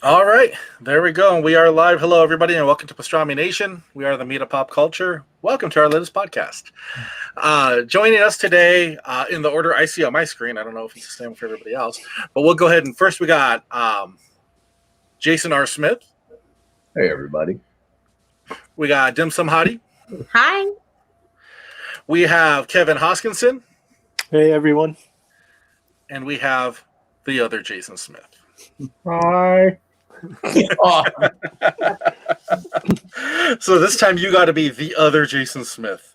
All right, there we go. We are live. Hello, everybody, and welcome to Pastrami Nation. We are the meat of pop culture. Welcome to our latest podcast. Joining us today in the order I see on my screen. I don't know if it's the same for everybody else, but we'll go ahead and first we got Jason R. Smith. Hey, everybody. We got Dim Sum Hottie. Hi. We have Kevin Hoskinson. Hey, everyone. And we have the other Jason Smith. Hi. So this time you got to be the other Jason Smith.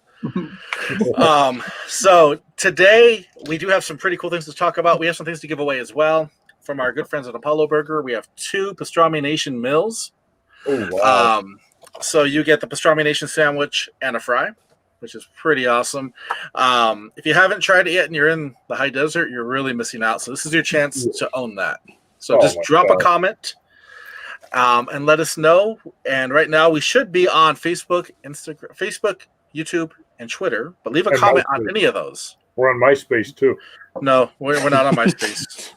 So today we do have some pretty cool things to talk about. We have some things to give away as well from our good friends at Apollo Burger. We have 2 Pastrami Nation meals. Oh, wow. So you get the Pastrami Nation sandwich and a fry, which is pretty awesome. If you haven't tried it yet and you're in the high desert, you're really missing out. So this is your chance to own that. So just drop a comment and let us know. And right now we should be on Facebook, Instagram, Facebook, YouTube, and Twitter. But leave a comment on any of those. We're on MySpace too. No, we're not on MySpace.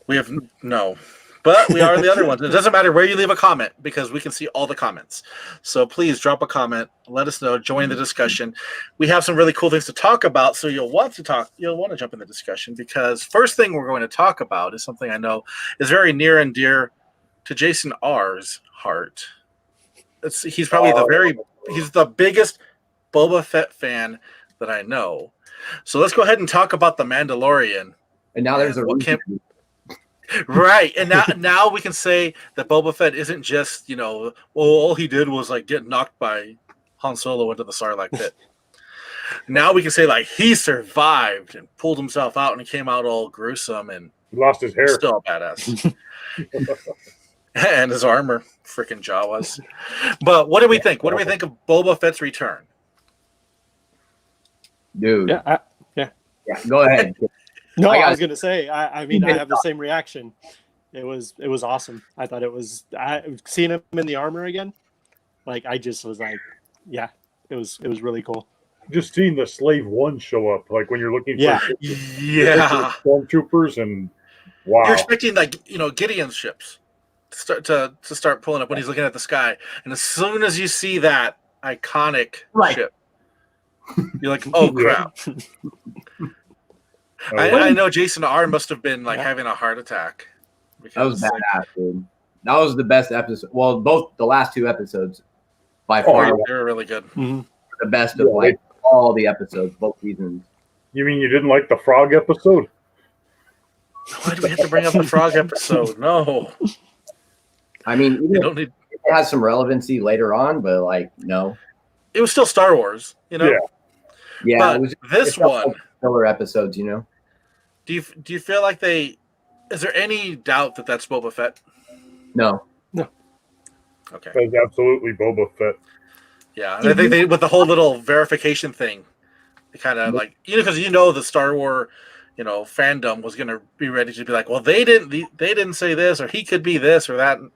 We have no. But we are the other ones. It doesn't matter where you leave a comment because we can see all the comments. So please drop a comment. Let us know. Join the discussion. We have some really cool things to talk about. So you'll want to jump in the discussion because first thing we're going to talk about is something I know is very near and dear to Jason R's heart. He's probably he's the biggest Boba Fett fan that I know. So let's go ahead and talk about the Mandalorian. And now there's a right, and now we can say that Boba Fett isn't just all he did was like get knocked by Han Solo into the Sarlacc pit. Now we can say like he survived and pulled himself out and he came out all gruesome and he lost his hair. Still a badass, and his armor, freaking Jawas. But what do we think? What do we think of Boba Fett's return, dude? Yeah. Go ahead. No, I was gonna say. I mean, I have the same reaction. It was awesome. I thought seeing him in the armor again. Like I just was like, yeah, it was really cool. Just seeing the Slave One show up, like when you're looking for stormtroopers, and wow, you're expecting like Gideon's ships to start pulling up when he's looking at the sky, and as soon as you see that iconic ship, you're like, oh crap. I know Jason R must have been like having a heart attack. That was badass, dude. That was the best episode. Well, both the last 2 episodes by far. They were really good. Mm-hmm. The best of like all the episodes, both seasons. You mean you didn't like the frog episode? Why do we have to bring up the frog episode? No. I mean, it has some relevancy later on, but like no. It was still Star Wars, Yeah. But this one. Filler episodes, Do you feel like is there any doubt that that's Boba Fett? No. Okay. That's absolutely Boba Fett. Yeah, and I think they with the whole little verification thing, they kind of like because the Star Wars fandom was going to be ready to be like, well, they didn't say this or he could be this or that, and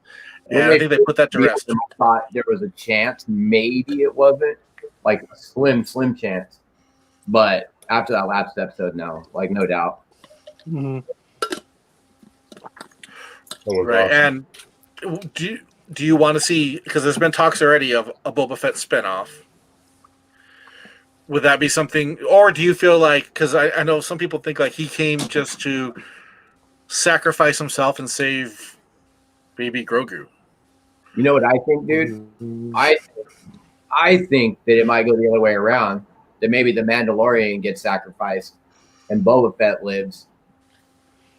I think they put that to rest. I thought there was a chance, maybe it wasn't like a slim chance, but after that last episode, no, like no doubt. Mm-hmm. Right, awesome. And do you want to see, because there's been talks already of a Boba Fett spinoff? Would that be something, or do you feel like, because I know some people think like he came just to sacrifice himself and save baby Grogu? You know what I think, dude? I think that it might go the other way around. That maybe the Mandalorian gets sacrificed and Boba Fett lives.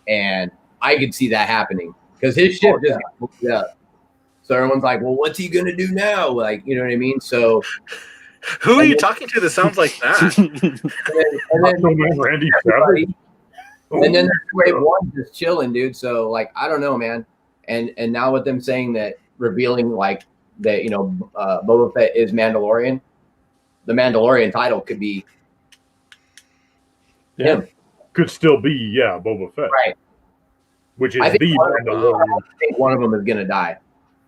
And I could see that happening because his ship just got moved up. So everyone's like, well, what's he going to do now? Like, you know what I mean? So who are you talking to that sounds like that? and then there's Wave 1 just chilling, dude. So like, I don't know, man. And now with them saying that, revealing like that, Boba Fett is Mandalorian, the Mandalorian title could be him. Could still be, Boba Fett. Right. Which is the Mandalorian. I think one of them is going to die.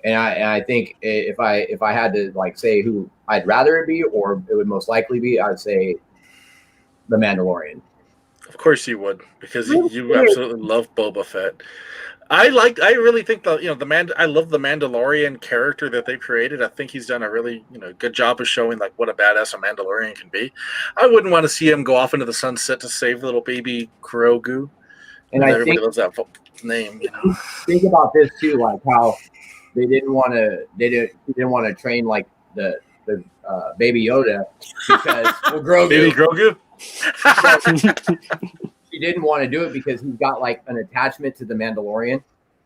And I think if I had to like say who I'd rather it be or it would most likely be, I'd say the Mandalorian. course you would, because you absolutely love Boba Fett. I really think I love the Mandalorian character that they created. I think he's done a really, good job of showing like what a badass a Mandalorian can be. I wouldn't want to see him go off into the sunset to save little baby Grogu. And I everybody think loves that name, Think about this too, like how they didn't want to train like the Baby Yoda because Grogu. Baby Grogu. He didn't want to do it because he's got like an attachment to the Mandalorian.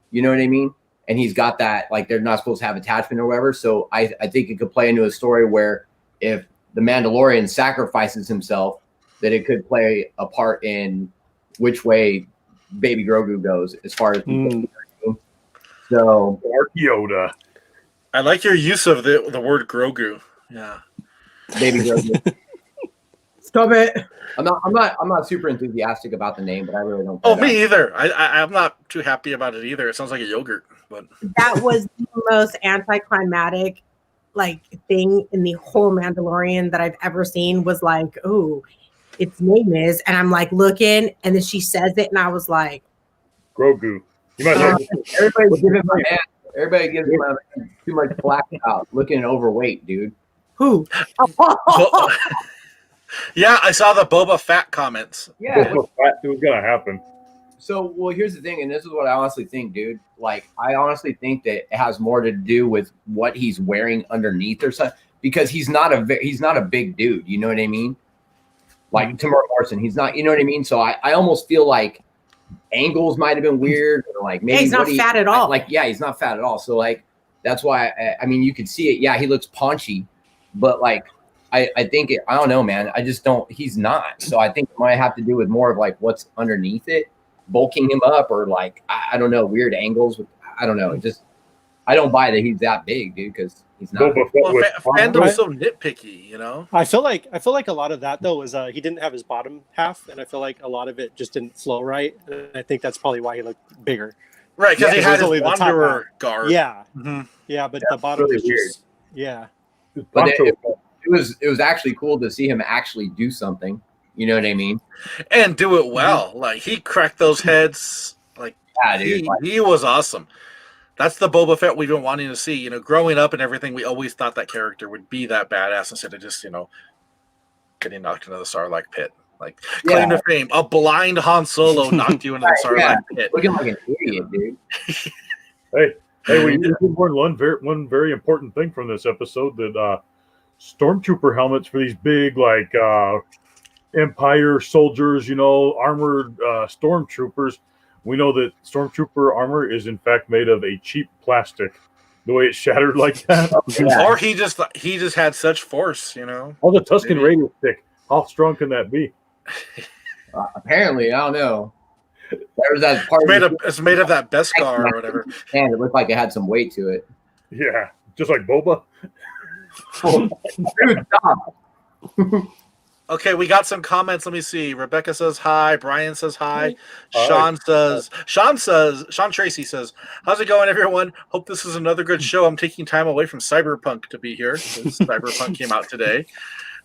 You know what I mean? And he's got that, like, they're not supposed to have attachment or whatever. So I think it could play into a story where if the Mandalorian sacrifices himself, that it could play a part in which way Baby Grogu goes as far as people. So Dark Yoda. I like your use of the word Grogu. Yeah. Baby Grogu. Stop it. I'm not super enthusiastic about the name, but I really don't. Oh, me either. I'm not too happy about it either. It sounds like a yogurt, but that was the most anticlimactic thing in the whole Mandalorian that I've ever seen. Was like, oh, its name is, and I'm like looking, and then she says it, and I was like, Grogu. You might everybody gives him too much black out, looking overweight, dude. who? yeah, I saw the Boba Fett comments. Yeah. It was gonna happen. So, well, here's the thing, and this is what I honestly think, dude. Like, I honestly think that it has more to do with what he's wearing underneath or something, because he's not a big dude. You know what I mean? Like Tamar Morrison, he's not. You know what I mean? So I almost feel like angles might have been weird, or like maybe he's not fat at all. Like, yeah, he's not fat at all. So like that's why I mean you could see it. Yeah, he looks paunchy, but like I think I don't know, man. I just don't. He's not. So I think it might have to do with more of like what's underneath it, bulking him up, or like I don't know, weird angles. I don't know. It just I don't buy that he's that big, dude, because he's not. Well, fandom's so nitpicky, you know. I feel like a lot of that though was he didn't have his bottom half, and I feel like a lot of it just didn't flow right. And I think that's probably why he looked bigger. Right, because he had his only the top wanderer garb. Yeah, Mm-hmm. yeah, but the bottom really was weird. just yeah. But it was actually cool to see him actually do something. You know what I mean? And do it well. Like he cracked those heads. Like Yeah, dude. he was awesome. That's the Boba Fett we've been wanting to see. You know, growing up and everything, we always thought that character would be that badass instead of just, getting knocked into the Sarlacc pit. Like, claim to fame, a blind Han Solo knocked you into the Sarlacc pit. Looking like an idiot, dude. Hey, we did learn one very important thing from this episode, that stormtrooper helmets for these big, like, Empire soldiers, armored stormtroopers. We know that stormtrooper armor is in fact made of a cheap plastic. The way it's shattered like that, Or he just had such force, Oh, the Tusken Raider stick. How strong can that be? Apparently, I don't know. There was that part. It's made of that Beskar or whatever. And it looked like it had some weight to it. Yeah, just like Boba. Dude, stop. Okay, we got some comments. Let me see. Rebecca says hi. Brian says hi. Sean Tracy says, how's it going, everyone? Hope this is another good show. I'm taking time away from Cyberpunk to be here since Cyberpunk came out today.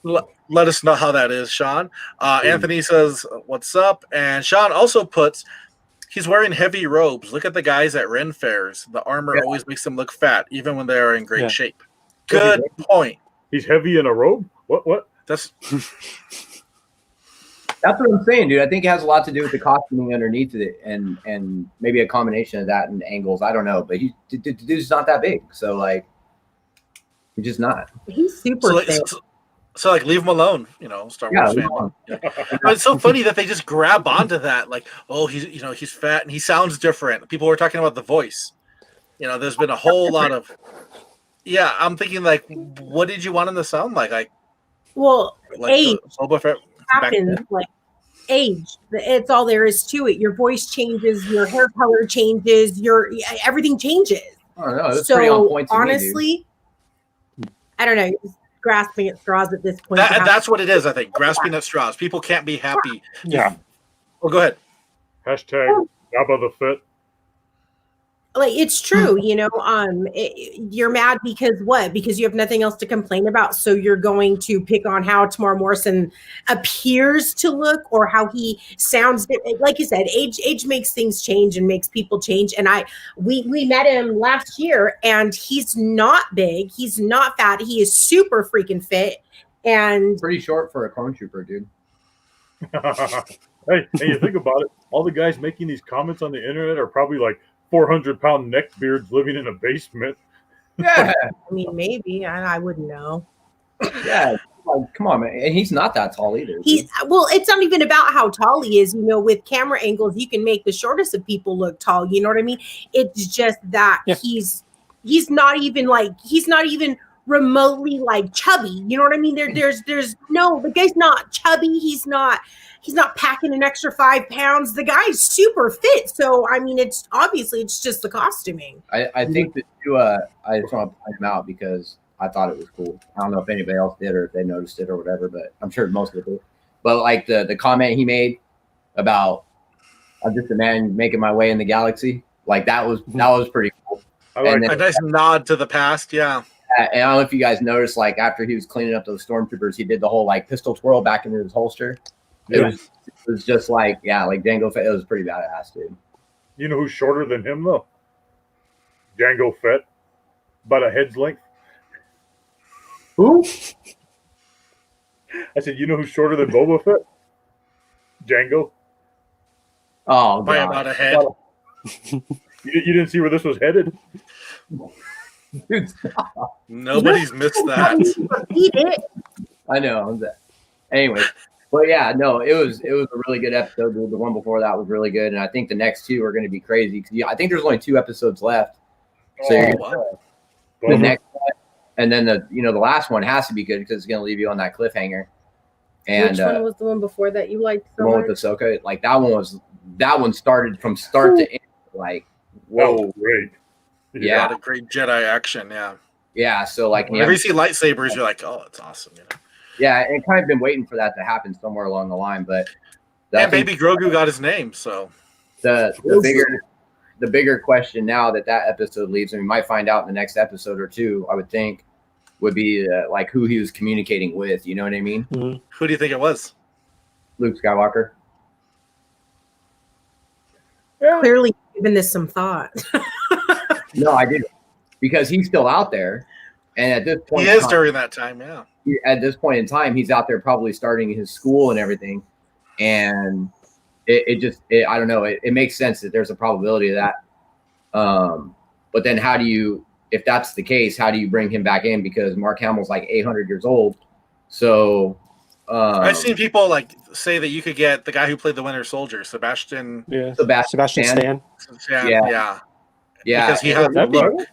Let us know how that is, Sean. Anthony says, what's up? And Sean also puts, he's wearing heavy robes. Look at the guys at Ren fairs. The armor always makes them look fat, even when they are in great shape. Good point. He's heavy in a robe? What? That's what I'm saying, dude. I think it has a lot to do with the costuming underneath it, and maybe a combination of that and angles. I don't know, but the dude's not that big, so like, he's just not. He's super thick. So leave him alone, Star Wars fan. Yeah. It's so funny that they just grab onto that, like, oh, he's fat and he sounds different. People were talking about the voice. There's been a whole lot of. Yeah, I'm thinking like, what did you want him to sound like? Well, age Boba Fett happens. Like age, it's all there is to it. Your voice changes, your hair color changes, everything changes. I don't know. That's pretty on point to honestly, me, I don't know. You're just grasping at straws at this point. That's what it is. I think grasping at straws. People can't be happy. Yeah. Well, go ahead. Hashtag Jabba the Fett. Like, it's true, you're mad because what? Because you have nothing else to complain about, so you're going to pick on how Tamar Morrison appears to look or how he sounds. Like you said, age makes things change and makes people change. And we met him last year, and he's not big, he's not fat, he is super freaking fit and Pretty short for a clone trooper, dude. Hey, and you think about it, all the guys making these comments on the internet are probably like 400-pound neckbeards living in a basement. Yeah, I mean, maybe I wouldn't know. yeah. Like, come on, man. And he's not that tall either. Well, it's not even about how tall he is. With camera angles, you can make the shortest of people look tall. You know what I mean? It's just that he's not even remotely like chubby. You know what I mean? There's the guy's not chubby. He's not packing an extra 5 pounds. The guy's super fit. So I mean, it's just the costuming. I think that you I just want to point him out because I thought it was cool. I don't know if anybody else did or if they noticed it or whatever, but I'm sure most of it did. But like the comment he made about I'm just a man making my way in the galaxy, like that was pretty cool. I like A nice nod to the past, yeah. And I don't know if you guys noticed, like after he was cleaning up those stormtroopers, he did the whole like pistol twirl back into his holster. It was just like Jango Fett. It was pretty badass, dude. You know who's shorter than him though? Jango Fett, about a head's length. Who? I said, you know who's shorter than Boba Fett? Django. Oh, By God. about a head. You didn't see where this was headed? Dude, stop. Nobody's missed that. He did. I know. Anyway, but yeah, no, it was a really good episode. The one before that was really good, and I think the next two are going to be crazy because I think there's only 2 episodes left. So the next one, and then the last one has to be good because it's going to leave you on that cliffhanger. And which one was the one before that you liked so the one much? with Ahsoka, like that one started from start to end, like whoa, great. Yeah, a lot of great Jedi action, yeah. Yeah, so like whenever you see lightsabers, you're like, oh, it's awesome. Yeah, and kind of been waiting for that to happen somewhere along the line, but and baby Grogu got his name, so the bigger question now that episode leaves, and we might find out in the next episode or 2, I would think, would be like who he was communicating with. You know what I mean? Mm-hmm. Who do you think it was? Luke Skywalker. Clearly given this some thought. No, I didn't, because he's still out there, and at this point, he is during that time. Yeah. At this point in time, he's out there probably starting his school and everything, and I don't know. It makes sense that there's a probability of that. But then how do you, if that's the case, how do you bring him back in? Because Mark Hamill's like 800 years old. So I've seen people like say that you could get the guy who played the Winter Soldier, Sebastian. Yeah. Sebastian Stan. Yeah. Because he has the look.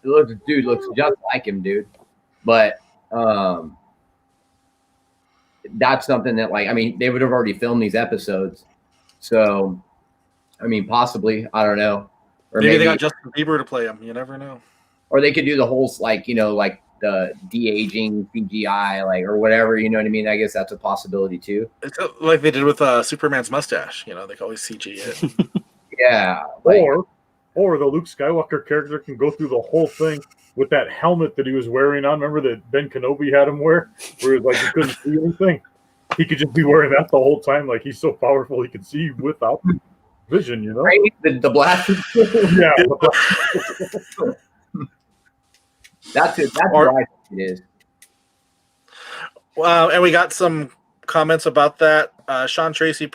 looks just like him, dude. But that's something that, like, I mean, they would have already filmed these episodes. So, I mean, possibly, I don't know. Or maybe they got Justin Bieber to play him. You never know. Or they could do the whole, like, like the de-aging CGI, like, or whatever, you know what I mean? I guess that's a possibility too. It's like they did with Superman's mustache. They can always CG it. Yeah. Or the Luke Skywalker character can go through the whole thing with that helmet that he was wearing on. Remember that Ben Kenobi had him wear? Where it was like he couldn't see anything. He could just be wearing that the whole time. Like, he's so powerful he can see without vision, Right? The blast. Yeah. That's it. That's what I think it is. Wow, and we got some comments about that. Sean Tracy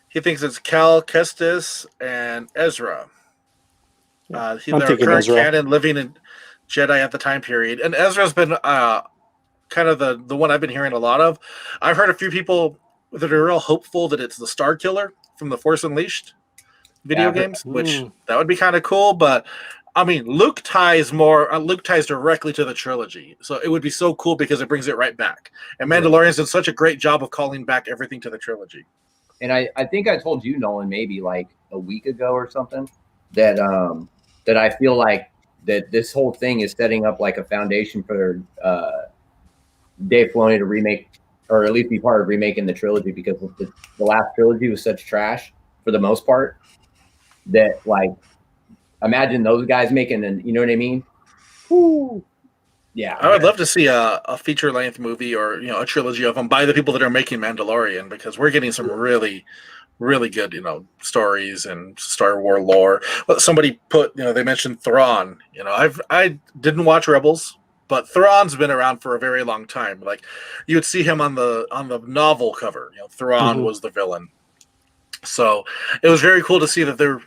he thinks it's Cal Kestis and Ezra. They're current canon living in Jedi at the time period. And Ezra's been kind of the one I've been hearing a lot of. I've heard a few people that are real hopeful that it's the Star Killer from the Force Unleashed video games, which that would be kind of cool. But I mean, Luke ties directly to the trilogy. So it would be so cool because it brings it right back. And Mandalorian's done such a great job of calling back everything to the trilogy. And I think I told you, Nolan, maybe like a week ago or something, that that I feel like that this whole thing is setting up like a foundation for Dave Filoni to remake, or at least be part of remaking the trilogy, because the last trilogy was such trash for the most part that, like, imagine those guys making you know what I mean? Woo. Yeah, I would love to see a feature length movie or a trilogy of them by the people that are making Mandalorian, because we're getting some really, really good stories and Star Wars lore. Well, somebody put they mentioned Thrawn. I didn't watch Rebels, but Thrawn's been around for a very long time. Like you would see him on the novel cover. Thrawn was the villain. So it was very cool to see that they're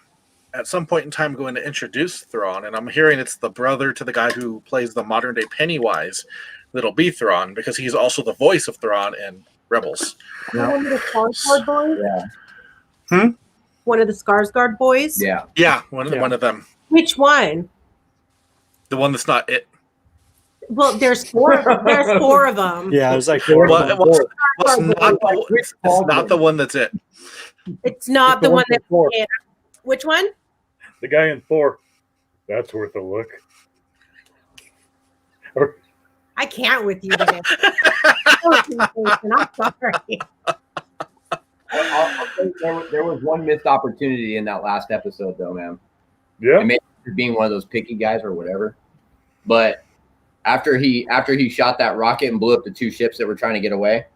at some point in time going to introduce Thrawn, and I'm hearing it's the brother to the guy who plays the modern day Pennywise that'll be Thrawn, because he's also the voice of Thrawn in Rebels. One of the Skarsgård boys. Yeah. One of the Skarsgård boys. Yeah. One of them. Which one? The one that's not it. Well, there's four. There's four of them. Yeah, it was like It's not the one that's it. It's not the one that's it. Which one? The guy in Thor. That's worth a look. I can't with you today. I'm sorry. I'll say there was one missed opportunity in that last episode, though, man. Yeah. Maybe being one of those picky guys or whatever, but after he shot that rocket and blew up the two ships that were trying to get away,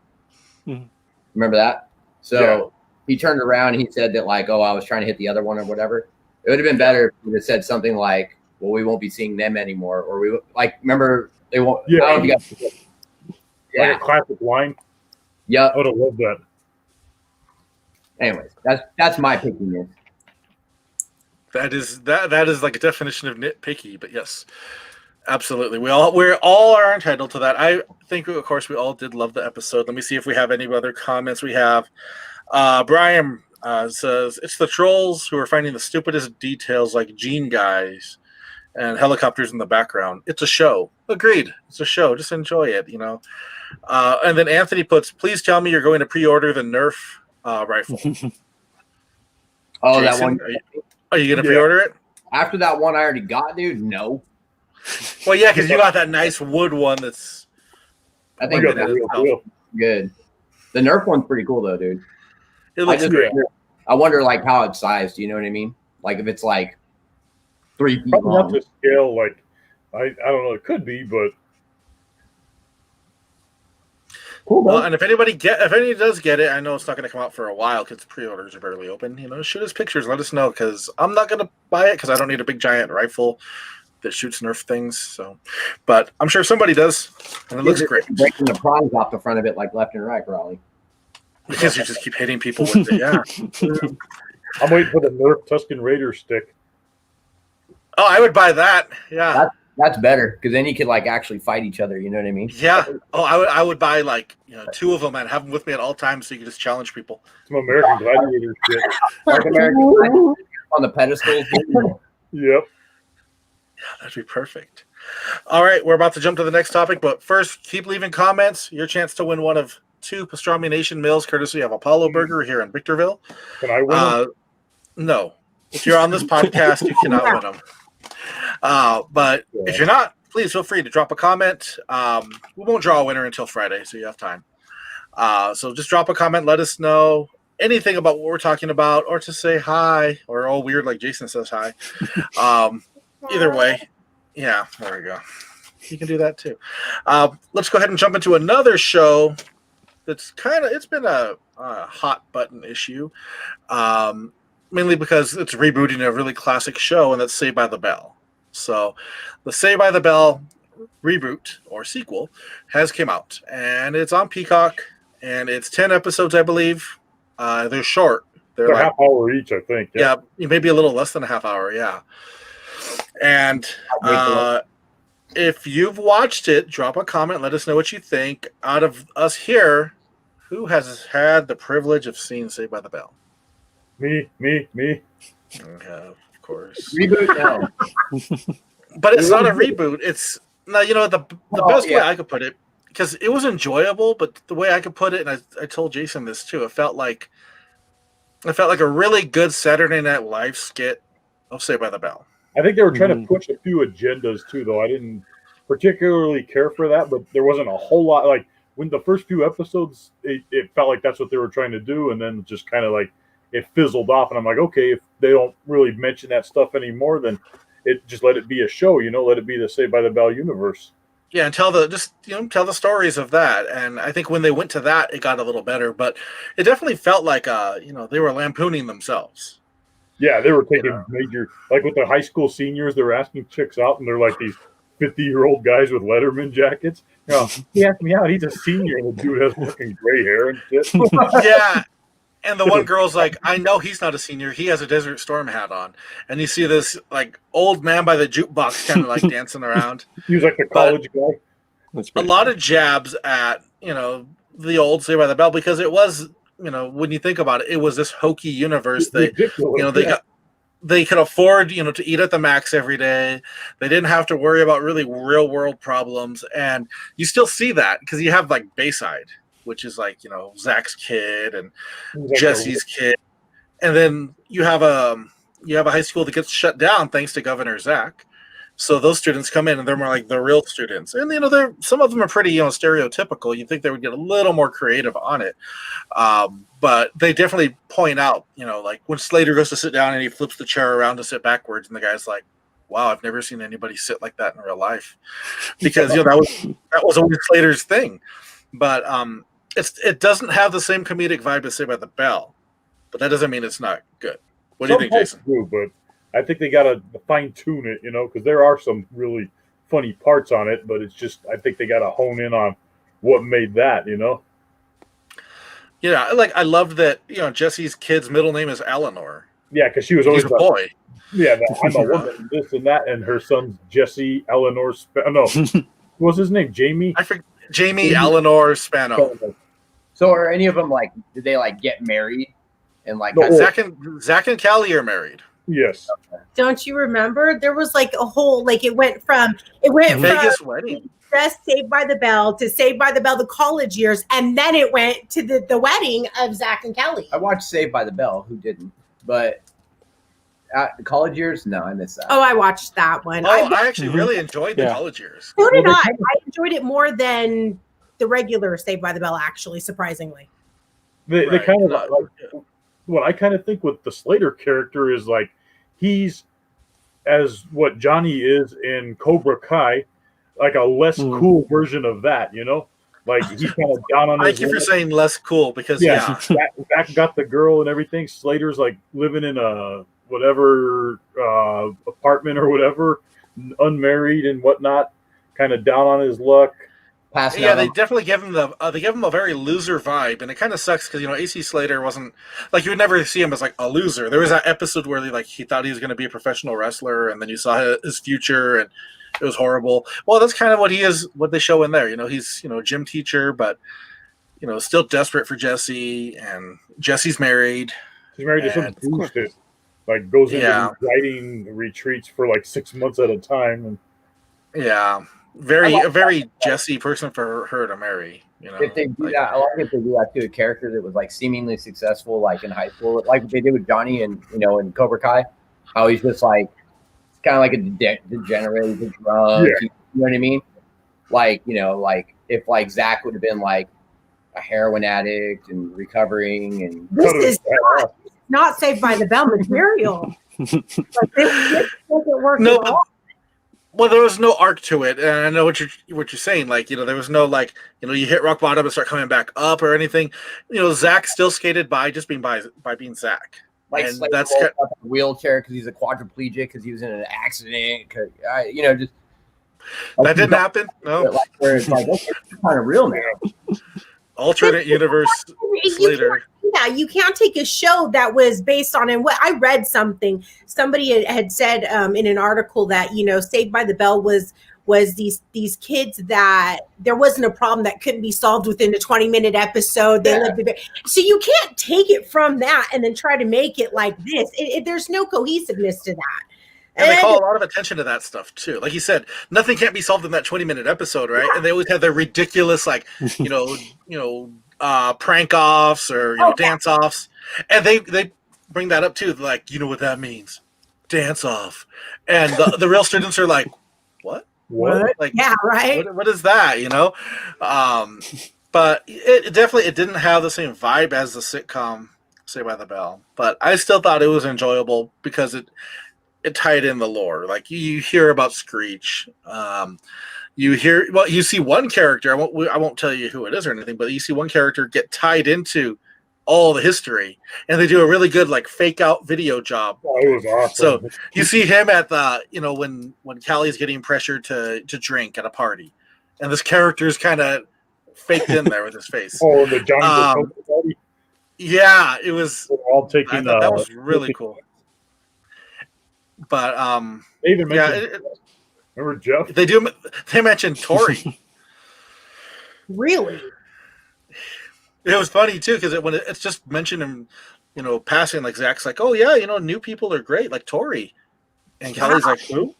remember that? So he turned around and he said that like, "Oh, I was trying to hit the other one or whatever." It would have been better if he would have said something like, "Well, we won't be seeing them anymore," or we like remember they won't. Yeah. I don't know if you guys, Like a classic line. Yep. I would have loved that. Anyways, that's my pickiness. That is like a definition of nitpicky, but yes, absolutely. We all are entitled to that. I think, of course, we all did love the episode. Let me see if we have any other comments. We have Brian says it's the trolls who are finding the stupidest details, like gene guys and helicopters in the background. It's a show. Agreed. It's a show. Just enjoy it, And then Anthony puts, please tell me you're going to pre-order the Nerf rifle. Oh, Jason, that one. Are you going to pre-order it? After that one I already got, dude. No. Well, yeah, because you got that nice wood one that's. I think got that's the real deal. good. The Nerf one's pretty cool though, dude. It looks great. I wonder like how it's sized. You know what I mean? Like if it's like 3 feet Probably not long. to scale. Like I don't know. It could be, but Cool, Well, bro. and if anybody does get it, I know it's not going to come out for a while because pre-orders are barely open. Shoot us pictures. Let us know, because I'm not going to buy it because I don't need a big giant rifle that shoots Nerf things. So, but I'm sure somebody does, and it looks great. Breaking the prongs off the front of it like left and right, probably. Because you just keep hitting people with it. Yeah. I'm waiting for the Nerf Tusken Raider stick. Oh, I would buy that. Yeah. That's better because then you could like actually fight each other. You know what I mean? Yeah. Oh, I would buy like 2 of them and have them with me at all times so you can just challenge people. Some American Gladiator shit. Like American on the pedestals. Yep. Yeah, that'd be perfect. All right, we're about to jump to the next topic, but first, keep leaving comments. Your chance to win one of 2 Pastrami Nation meals, courtesy of Apollo Burger here in Victorville. Can I win? 'Em? No. If you're on this podcast, you cannot win them. But if you're not, please feel free to drop a comment. We won't draw a winner until Friday, so you have time. So just drop a comment. Let us know anything about what we're talking about, or to say hi, or all weird like Jason says hi. Either way, yeah, there we go. You can do that too. Let's go ahead and jump into another show that's it's been a hot button issue, mainly because it's rebooting a really classic show, and that's Saved by the Bell. So the Saved by the Bell reboot or sequel has came out, and it's on Peacock, and it's 10 episodes, I believe. They're short. They're They're like half hour each, I think. yeah, maybe a little less than a half hour. Yeah. And if you've watched it, drop a comment. Let us know what you think. Out of us here, who has had the privilege of seeing Saved by the Bell? Me. Of course. Reboot now. But it's not a reboot. It's the best way I could put it, because it was enjoyable, but the way I could put it, and I told Jason this too, it felt like a really good Saturday Night Live skit of Saved by the Bell. I think they were trying to push a few agendas too, though. I didn't particularly care for that, but there wasn't a whole lot. Like when the first few episodes, it felt like that's what they were trying to do, and then just kind of like it fizzled off. And I'm like, okay, if they don't really mention that stuff anymore, then it just let it be a show, let it be the Saved by the Bell universe. Yeah, and tell the stories of that. And I think when they went to that, it got a little better. But it definitely felt like they were lampooning themselves. Yeah, they were taking major, like with the high school seniors, they were asking chicks out, and they're like these 50-year-old guys with Letterman jackets. He asked me out. He's a senior, and the dude has fucking gray hair and shit. Yeah. And the one girl's like, I know he's not a senior. He has a Desert Storm hat on. And you see this like old man by the jukebox kind of like dancing around. He was like the college guy. A lot of jabs at, the old Saved by the Bell, because it was, when you think about it, it was this hokey universe. They could afford, to eat at the Max every day. They didn't have to worry about really real world problems. And you still see that because you have like Bayside, which is like, Zach's kid and Jesse's kid. And then you have a high school that gets shut down thanks to Governor Zach. So those students come in and they're more like the real students. And, some of them are pretty, stereotypical. You'd think they would get a little more creative on it. But they definitely point out, like when Slater goes to sit down and he flips the chair around to sit backwards and the guy's like, wow, I've never seen anybody sit like that in real life. Because, that was always Slater's thing. But, it doesn't have the same comedic vibe as Saved by the Bell, but that doesn't mean it's not good. What do you think, Jason? Do, but I think they got to fine tune it, because there are some really funny parts on it, but it's just I think they got to hone in on what made that, Yeah, I loved that. Jesse's kid's middle name is Eleanor. Yeah, because she was always a boy. Yeah, I'm a woman, this and that, and her son's Jesse Eleanor. What was his name? Jamie. I forget. Jamie Eleanor Spano. So are any of them did they get married and No, Zach and Callie are married. Yes. Don't you remember? There was a whole it went from Vegas wedding. Just Saved by the Bell to Saved by the Bell the college years, and then it went to the wedding of Zach and Kelly. I watched Saved by the Bell. Who didn't? But the college years, no, I missed that. Oh, I watched that one. I actually really enjoyed the college years. So did I. I enjoyed it more than the regular Saved by the Bell, actually, surprisingly. They kind of what I kind of think with the Slater character is he's as what Johnny is in Cobra Kai, like a less cool version of that, he's kind of down on his Thank you for saying less cool, because Zach got the girl and everything. Slater's living in a whatever apartment or whatever, unmarried and whatnot, kind of down on his luck. They definitely give him a very loser vibe, and it kind of sucks because AC Slater wasn't you would never see him as a loser. There was that episode where he thought he was going to be a professional wrestler, and then you saw his future, and it was horrible. Well, that's kind of what he is. What they show in there, he's a gym teacher, but still desperate for Jesse, and Jesse's married. He's married to some dude that goes into writing retreats for 6 months at a time, and very Jesse person for her to marry. If they do that, I like if they do that to a character that was seemingly successful, in high school, like they did with Johnny and in Cobra Kai. How he's just kind of like a degenerate, a drunk. Yeah. You know what I mean? If Zach would have been a heroin addict and recovering, and this is not Saved by the Bell material. This doesn't work at all. Well, there was no arc to it, and I know what you're saying. There was no you hit rock bottom and start coming back up or anything. Zach still skated by just being by being Zach. And that's a wheelchair because he's a quadriplegic because he was in an accident. That didn't happen. No, where it's okay, it's kind of real now. Alternate universe Slater. You can't take a show that was based on, and what I read somebody had said in an article that Saved by the Bell was these kids that there wasn't a problem that couldn't be solved within a 20-minute episode. They lived so you can't take it from that and then try to make it like this. There's no cohesiveness to that. And they call a lot of attention to that stuff too. Like you said, nothing can't be solved in that 20-minute episode, right? Yeah. And they always have their ridiculous, prank offs or dance offs, and they bring that up too. Like, you know what that means? Dance off. And the real students are like, what? Like, yeah, right. What is that? But it definitely didn't have the same vibe as the sitcom Saved by the Bell, but I still thought it was enjoyable because it tied in the lore. Like you hear about Screech, you see one character. I won't tell you who it is or anything, but you see one character get tied into all the history, and they do a really good like fake out video job. Oh, it was awesome. So you see him at the when Callie's getting pressured to drink at a party, and this character is kind of faked in there with his face. Oh, the Johnny party. Yeah, it was. We're all taking. That was really cool. But they even mentioned. Remember Jeff? They mentioned Tori. Really? It was funny too because when it's just mentioned him, passing like Zach's like, oh yeah, new people are great like Tori, and Callie's like, who?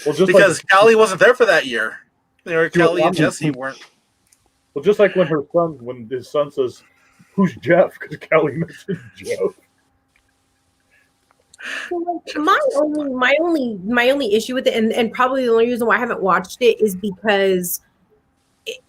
Well, just because Callie wasn't there for that year. Callie and Jesse weren't. Well, just like when his son says, "Who's Jeff?" because Callie mentioned Jeff. So my only issue with it, and probably the only reason why I haven't watched it is because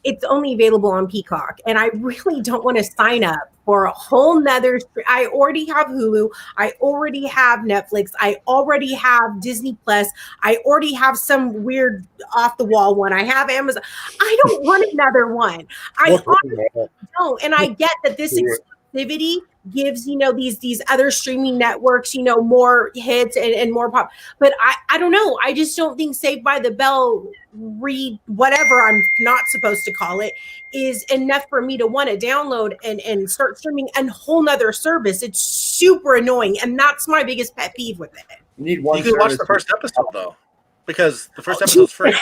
it's only available on Peacock, and I really don't want to sign up for a whole nother. I already have Hulu, I already have Netflix, I already have Disney Plus, I already have some weird off the wall one. I have Amazon. I don't want another one. I honestly don't, and I get that this exclusivity gives these other streaming networks more hits and more pop, but I don't know, I just don't think Saved by the Bell whatever I'm not supposed to call it is enough for me to want to download and start streaming a whole nother service. It's super annoying, and that's my biggest pet peeve with it. You can watch the first episode though, because the first episode's free.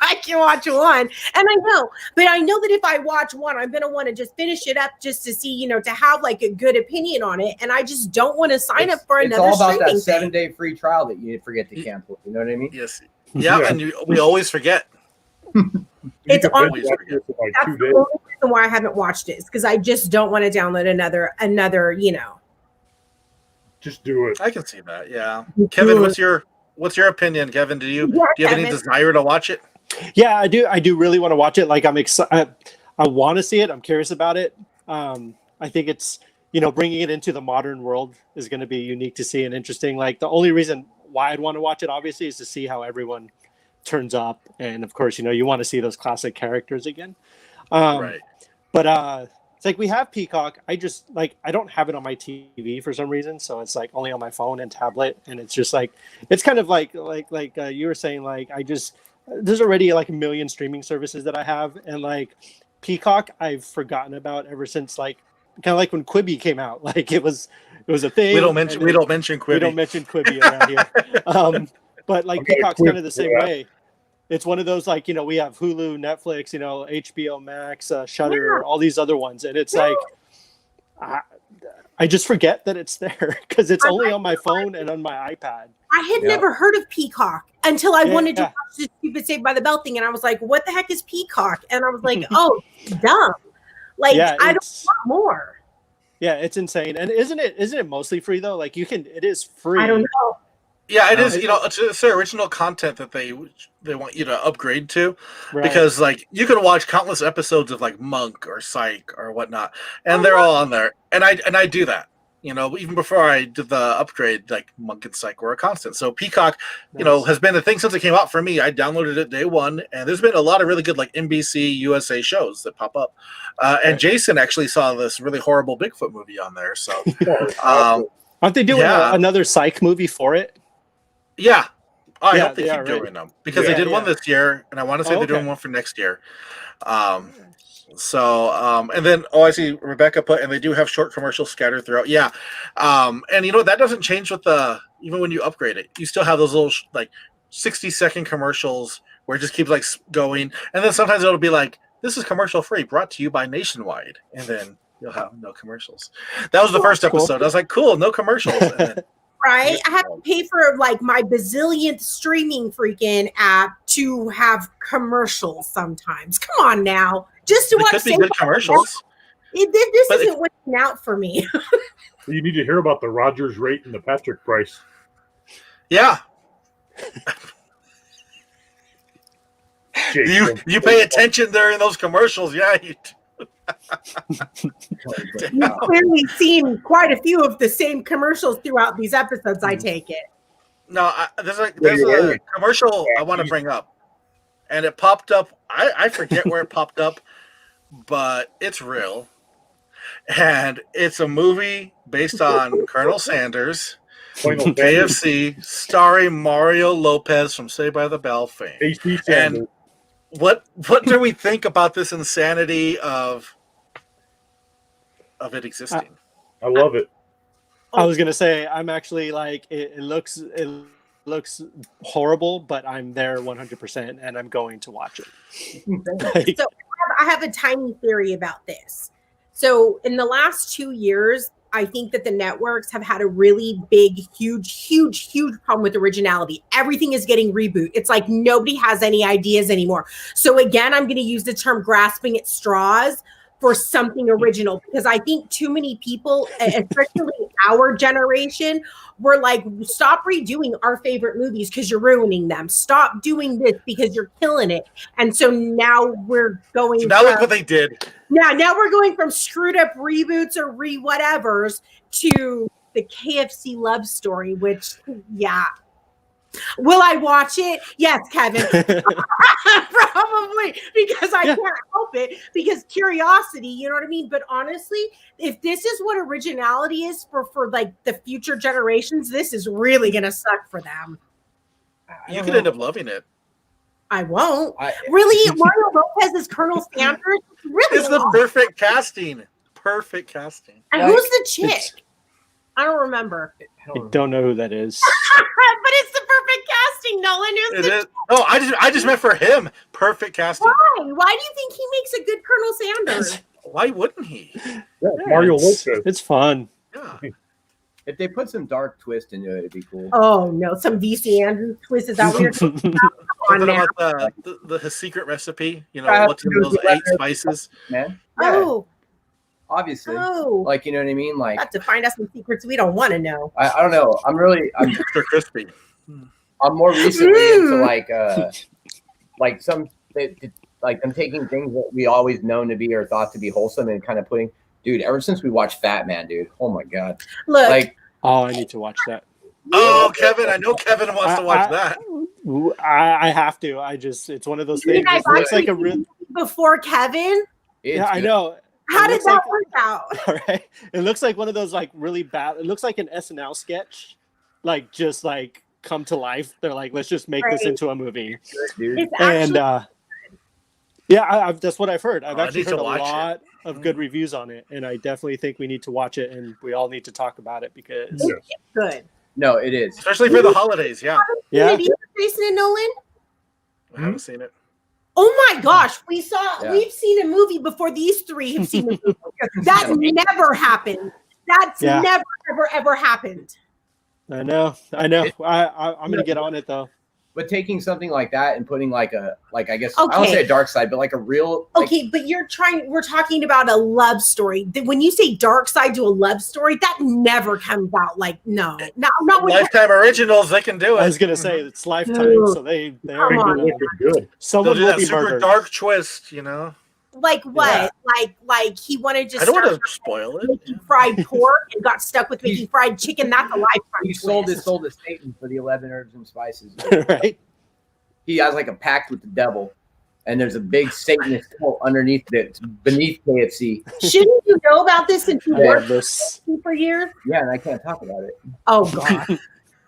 I can watch one, and I know that if I watch one, I'm gonna want to just finish it up just to see, to have like a good opinion on it, and I just don't want to sign up for another. It's all about that 7-day free trial that you forget to cancel. You know what I mean? Yes. Yeah, and we always forget. It's always that's the only reason why I haven't watched it, is because I just don't want to download another. Just do it. I can see that. Yeah, Kevin, what's your opinion, Kevin? Do you have any desire to watch it? Yeah, I do. I do really want to watch it. Like I'm excited. I want to see it. I'm curious about it. I think it's bringing it into the modern world is going to be unique to see and interesting. Like the only reason why I'd want to watch it, obviously, is to see how everyone turns up, and of course, you want to see those classic characters again. Right. But it's like we have Peacock. I just I don't have it on my TV for some reason, so it's like only on my phone and tablet, and it's just it's kind of like you were saying, there's already like a million streaming services that I have, and Peacock I've forgotten about ever since kind of like when Quibi came out. It was a thing. We don't mention Quibi. We don't mention Quibi around here. But Peacock's kind of the same way. It's one of those we have Hulu, Netflix, HBO Max, Shudder, all these other ones, and it's I just forget that it's there because it's only on my phone and on my iPad. I had never heard of Peacock until I wanted to watch this stupid Saved by the Bell thing, and I was like, "What the heck is Peacock?" And I was like, "Oh, dumb! I don't want more." Yeah, it's insane. And isn't it mostly free though? It is free. I don't know. Yeah, it is. It's the original content that they want you to upgrade to, because you can watch countless episodes of Monk or Psych or whatnot, and they're all on there. And I do that. Even before I did the upgrade, Monk and Psych were a constant. So Peacock, has been a thing since it came out for me. I downloaded it day one, and there's been a lot of really good NBC USA shows that pop up. And Jason actually saw this really horrible Bigfoot movie on there. So aren't they doing another Psych movie for it? Yeah. I hope they keep doing them, because they did one this year, and I want to say they're doing one for next year. And then I see Rebecca put, and they do have short commercials scattered throughout. Yeah. And that doesn't change with even when you upgrade it, you still have those little 60-second commercials where it just keeps going. And then sometimes it'll be this is commercial free, brought to you by Nationwide. And then you'll have no commercials. That was the first episode. I was like, cool, no commercials. And then, right? I have to pay for my bazillionth streaming freaking app to have commercials sometimes. Come on now. Just to watch could be good commercials. This isn't working out for me. You need to hear about the Rogers rate and the Patrick price. Yeah. You pay attention during those commercials. Yeah. You've clearly seen quite a few of the same commercials throughout these episodes. I take it. No, there's a commercial I want to bring up, and it popped up. I forget where it popped up, but it's real, and it's a movie based on Colonel Sanders, KFC, starring Mario Lopez from Saved by the Bell fame. AC Sanders. And what do we think about this insanity of it existing? I love it. I was gonna say I'm actually like it looks horrible, but I'm there 100%, and I'm going to watch it. Like, So I have a tiny theory about this. So in the last 2 years, I think that the networks have had a really big, huge problem with originality. Everything is getting reboot. It's like nobody has any ideas anymore. So again, I'm going to use the term grasping at straws for something original, because I think too many people, especially our generation, were like, stop redoing our favorite movies because you're ruining them. Stop doing this because you're killing it. And so now we're going. So now look what they did. Now we're going from screwed up reboots or whatevers to the KFC love story, which, yeah. Will I watch it? Yes, Kevin. Probably, because I can't help it, because curiosity, you know what I mean? But honestly, if this is what originality is for like the future generations, this is really going to suck for them. You could end up loving it. I won't. Really? Mario Lopez is Colonel Sanders? Really? It's the perfect casting. Perfect casting. And who's the chick? I don't remember. I don't know who that is. But it's the perfect casting, Nolan. It is. Oh, I just meant for him. Perfect casting. Why? Why do you think he makes a good Colonel Sanders? Why wouldn't he? Yeah, Mario Lopez. It's fun. Yeah. If they put some dark twist into it, it'd be cool. Oh no, some VC Andrews twist is out here. Something about the secret recipe. You know, what's in those 8 spices. Man. Oh. Obviously. Oh. Like, you know what I mean? Like, Got to find out some secrets we don't want to know. I don't know. Extra crispy. I'm more recently into like some like I'm taking things that we always known to be or thought to be wholesome and kind of putting, dude, ever since we watched Fat Man, dude, oh my god. Look, Like, Oh, I need to watch that. Oh, Kevin, I know Kevin wants to watch that. I have to. It's one of those things. It looks like a real. before Kevin. Yeah, I know. How did that work out? All right. It looks like one of those like really bad. It looks like an SNL sketch, like just like come to life. They're like, let's just make this into a movie. It's actually And yeah, that's what I've heard. I've I actually need to heard a watch lot of good reviews on it, and I definitely think we need to watch it, and we all need to talk about it because good. No, it is. Especially for the holidays. Yeah. yeah. Jason and Nolan. I haven't seen it. Oh my gosh, we've seen a movie before these 3 have seen a movie. That never happened. That's never, ever happened. I know. I'm gonna get on it though. But taking something like that and putting I guess I don't say a dark side, but like a real Okay, but we're talking about a love story. When you say dark side to a love story, that never comes out. Like, no, not when Lifetime Originals, they can do it. I was gonna say it's Lifetime, so they are on. Good. someone They'll do will that be super murdered. dark twist, you know. like what? Like he wanted to I don't start want to spoil it. making fried pork and got stuck with making fried chicken. That's a lifetime. he sold twist. his soul to Satan for the 11 herbs and spices. Right? He has like a pact with the devil, and there's a big Satanist cult underneath beneath KFC. Shouldn't you know about this since you Yeah, worked this for years? Yeah, and I can't talk about it. Oh God,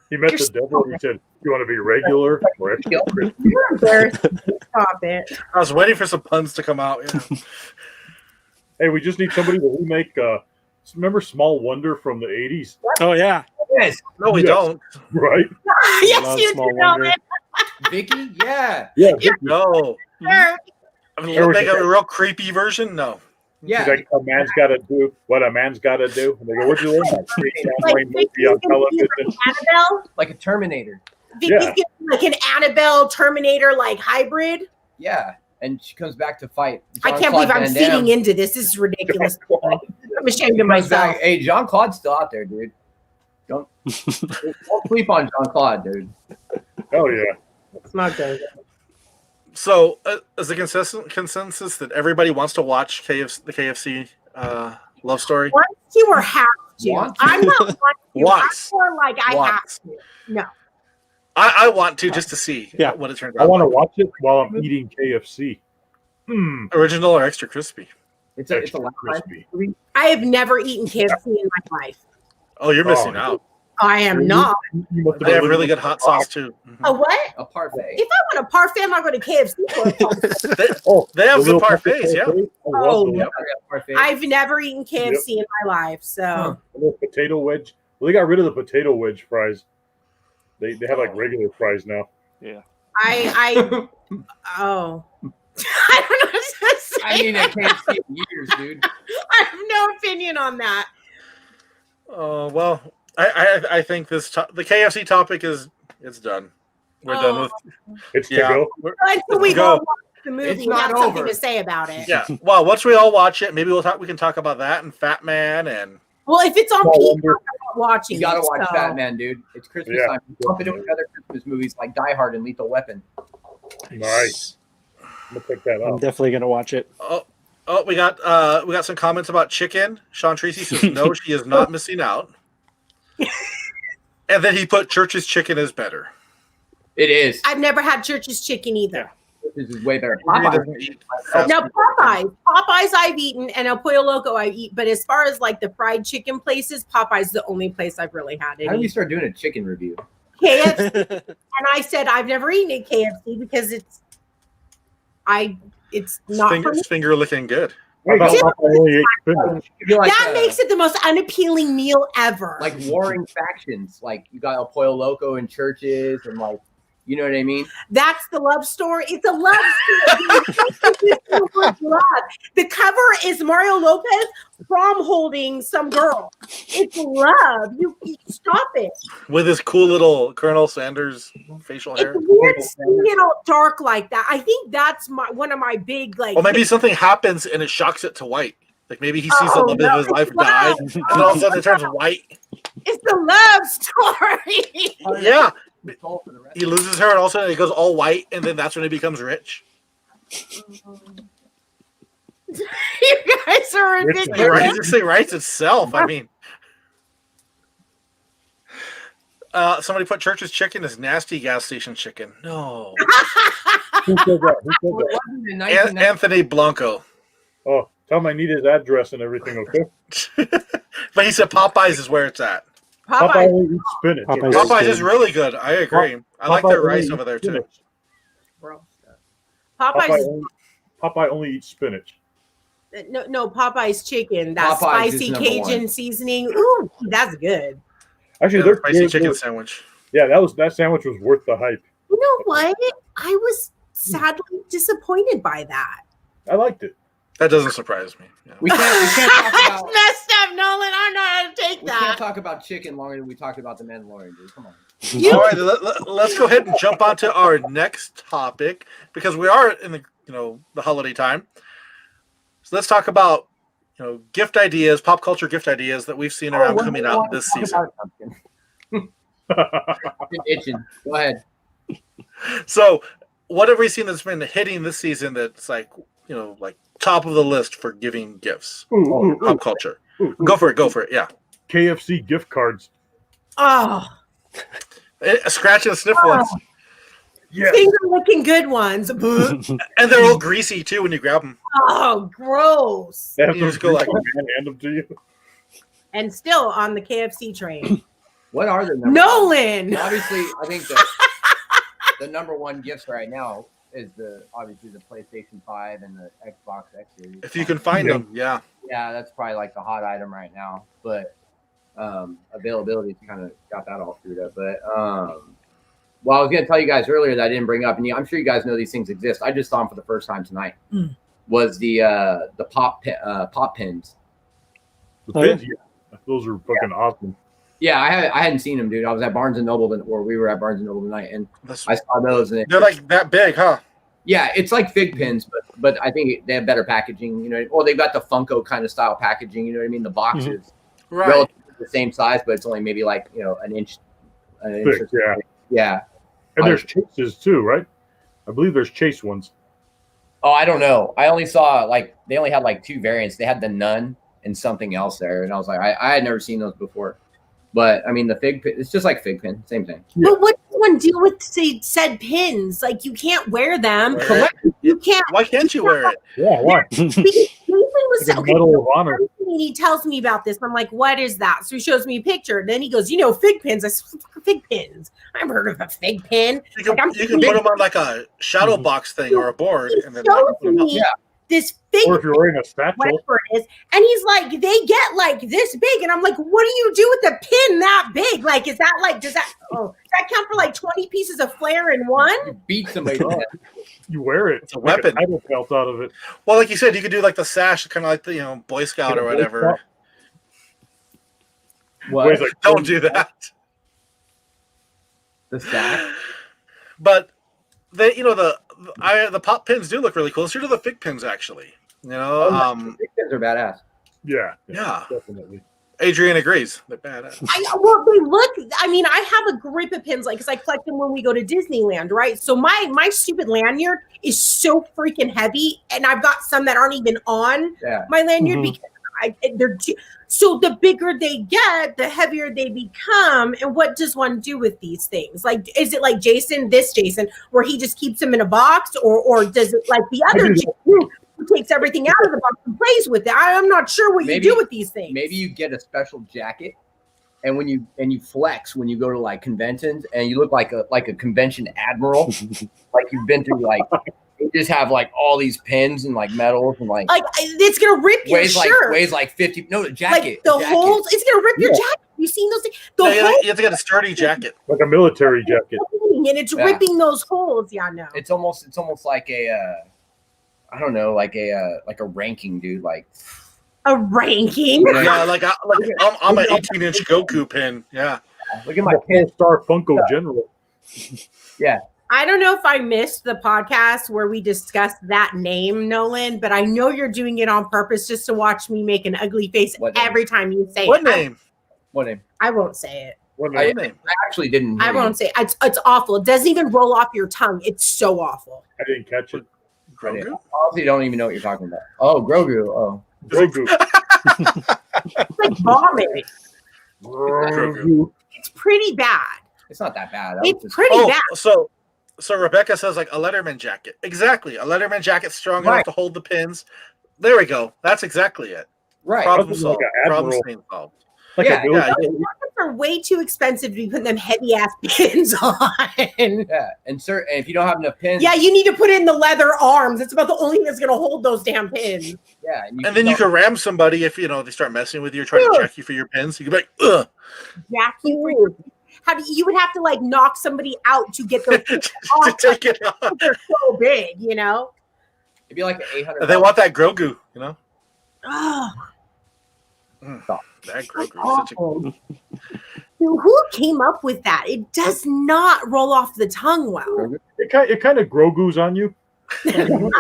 He met the devil and he said, "You want to be regular or extra crispy?" you're embarrassed. Stop it. I was waiting for some puns to come out. Yeah. Hey, we just need somebody to remake. Remember Small Wonder from the '80s, Oh yeah. Yes, No, we Yes. don't. right? Yes, Love you Small do know Wonder. it. Vicky. Yeah, Yeah, No. Sure. I mean, you'll make a real creepy version? No. yeah. He's like, a man's got to do what a man's got to do. And they go, "Where'd you learn that?" Straight down Like line Vicky's movie on gonna be television. like Annabelle. Like a Terminator. Vicky's Yeah. gonna be like an Annabelle Terminator like hybrid. Yeah, and she comes back to fight. I can't believe I'm Jean-Claude Van Damme. feeding into this. This is ridiculous. I'm ashamed of Comes myself. back. Hey, Jean-Claude's still out there, dude. Don't sleep on Jean-Claude, dude. Oh yeah. It's not good. So, is the consensus that everybody wants to watch the KFC love story? Want to or have to? Want to? I'm not want to. Wants. I'm more like I Wants. have to. No. I want to just to see what it turns out. I want to like. watch it while I'm eating KFC. Original or extra crispy? It's a Extra crispy. movie. I have never eaten KFC in my life. Oh, you're missing out. I am not. You must They have been really living good hot sauce too. Mhm. A what? A parfait. If I want a parfait, I'm not going to KFC for a parfait. They have the good little parfaits, yeah. parfait. I love Oh, those. Yeah, I got parfait. I've never eaten KFC in my life, so A little potato wedge. Well, they got rid of the potato wedge fries. They have like regular fries now. I oh. I don't know what to say. I mean, I can't see in years, dude. I have no opinion on that. Oh well, I think the KFC topic it's done. We're done with. It's to Yeah. go. Until we Go. go watch the movie, It's we not have something over. to say about it. Yeah. Well, once we all watch it, maybe we can talk about that and Fat Man and. Well, if it's on Well, Peacock, wonder- I'm not watching. You gotta it, watch so. Fat Man, dude. It's Christmas Yeah. time. Bump it in with other Christmas movies like Die Hard and Lethal Weapon. Nice. I'm gonna pick that I'm up. definitely gonna watch it. Oh, we got some comments about chicken. Sean Tracy says no, she is not missing out. And then he put Church's chicken is better. It is. I've never had Church's chicken either. This is way better. He Popeye. doesn't eat fast Now food. Popeyes I've eaten, and El Pollo Loco I've eaten. But as far as like the fried chicken places, Popeyes the only place I've really had How do we it. start doing a chicken review? KFC, and I said I've never eaten at KFC because it's not for me. Finger looking good. How about Dude, Popeye only ate spinach? I feel like, That makes it the most unappealing meal ever. like warring factions. Like you got El Pollo Loco in churches and like, you know what I mean? That's the love story. It's a love story. It's love. The cover is Mario Lopez prom holding some girl. It's love. You stop it. With his cool little Colonel Sanders facial hair. It's weird seeing it all dark like that. I think that's one of my big like. Well, maybe something happens and it shocks it to white. Like maybe he sees the love of his life it's die, love. and all of a sudden it turns white. It's the love story. Yeah. He loses her and all of a sudden it goes all white, and then that's when he becomes rich. You guys are Rich ridiculous. It writes itself. I mean, somebody put Church's chicken as nasty gas station chicken. No, Who said that? Who said Well, it that? wasn't in 1990. Anthony Blanco. Oh, tell him I need his address and everything, okay? But he said Popeyes is where it's at. Popeye Popeye. only eats spinach. Popeyes. Popeyes is really good. I agree. I like Popeye their only rice eats over there too. spinach. Popeyes. Popeye only eats spinach. No, Popeye's chicken. That Popeyes is spicy number Cajun one. seasoning. Ooh, that's good. Actually, Yeah, they're spicy chicken sandwich. Yeah, that sandwich was worth the hype. You know what? I was sadly disappointed by that. I liked it. That doesn't surprise me. Yeah. We can't talk That's about messed up, Nolan. I don't know how to take we can't that. talk about chicken longer than we talked about the Mandalorian, dude. Come on. All right, let's go ahead and jump on to our next topic because we are in the holiday time. So let's talk about gift ideas, pop culture gift ideas that we've seen around coming out this season. I've been itching. Go ahead. So, what have we seen that's been hitting this season that's like top of the list for giving gifts? Pop culture. Go for it. Yeah. KFC gift cards. Oh, Scratch and sniff ones. Yeah. finger looking good ones. And they're all greasy too when you grab them. Oh, gross. They have You some just go like- hand them to you. And still on the KFC train. What are the numbers? Nolan. Obviously, I think the number one gifts right now is obviously the PlayStation 5 and the Xbox X Series. If you can find them, yeah. Yeah, that's probably like the hot item right now. But availability kind of got that all screwed up. But well, I was going to tell you guys earlier that I didn't bring up, and I'm sure you guys know these things exist. I just saw them for the first time tonight. Was the pop pins? The Oh, yeah. pins, yeah. Those are fucking awesome. Yeah, I hadn't seen them, dude. I was at Barnes and Noble, or we were at Barnes and Noble tonight, and I saw those. And They're like that big, huh? yeah, it's like fig pins, but I think they have better packaging. You know, or they've got the Funko kind of style packaging. You know what I mean? The box is Right. relatively the same size, but it's only maybe like an inch. Thick, yeah. Yeah. And there's chases too, right? I believe there's chase ones. Oh, I don't know. I only saw they only had like 2 variants. They had the nun and something else there, and I was like, I had never seen those before. But I mean, the fig pin, it's just like fig pin, same thing. But what does one do with said pins? Like you can't wear them. Wear it. You can't. Why can't you wear it? Yeah, why? Because Jason was Like a Medal of Honor. He tells me about this. I'm like, what is that? So he shows me a picture. And then he goes, fig pins. I said, fig pins. I've heard of a fig pin. You can put them on like a shadow box thing or a board, He and then shows put them up. me this fig Or if you're wearing a satchel. whatever it is. And he's like, they get like this big. And I'm like, what do you do with a pin that big? Like, is that like, does that count for like 20 pieces of flair in one? You beat somebody. to death. You wear it. It's a weapon. Like a title belt out of it. Well, like you said, you could do like the sash, kind of like the Boy Scout or whatever. What? Weighs like Don't do that. The sack? But they, the pop pins do look really cool. So do the fig pins actually. The fig pins are badass. Yeah. Yeah. Definitely. Adrian agrees. They're badass. Well, they look. I mean, I have a grip of pins, like, because I collect them when we go to Disneyland, right? So my stupid lanyard is so freaking heavy, and I've got some that aren't even on my lanyard because they're too. So the bigger they get, the heavier they become. And what does one do with these things? Like, is it like Jason, where he just keeps them in a box, or does it like the other Jason, who takes everything out of the box and plays with it? I'm not sure what you do with these things. Maybe you get a special jacket, and when you flex when you go to like conventions, and you look like a convention admiral, like you've been through like. They just have like all these pins and like medals and like it's gonna rip your shirt. Weighs like 50. No, the jacket. Like the holes, it's gonna rip your jacket. You seen those things? You have to get a sturdy jacket, like a military jacket, and it's ripping those holes. Yeah, no. It's almost like a, I don't know, like a ranking, dude. Like a ranking. Yeah, I'm an 18-inch Goku pin. Yeah. Look at my four-star Funko General. Yeah. I don't know if I missed the podcast where we discussed that name, Nolan, but I know you're doing it on purpose just to watch me make an ugly face every time you say What it. name? What name? I won't say it. What I name? actually didn't. I won't say it. It's awful. It doesn't even roll off your tongue. It's so awful. I didn't catch it. Grogu? Honestly, don't even know what you're talking about. Oh, Grogu. Oh, Grogu. It's like vomit. Grogu. It's pretty bad. it's not that bad. It's pretty bad. So Rebecca says like a Letterman jacket. Exactly. A Letterman jacket strong enough Right. to hold the pins. There we go. That's exactly it. Right. Problem Like solved. an Problem admiral. solved. Like Yeah, a military. Jackets are way too expensive to be putting them heavy ass pins on. Yeah, and if you don't have enough pins, Yeah, you need to put it in the leather arms. It's about the only thing that's going to hold those damn pins. yeah, And then you can ram somebody if they start messing with you, trying to check you for your pins. You can be like, ugh. Jack you for your you would have to like knock somebody out to get those pins to off. take it off. They're so big, you know. it'd be like an 800. They want that Grogu, Oh, That Grogu is such a awful. Dude, who came up with that? It does not roll off the tongue well. It kind of Grogu's on you. I knew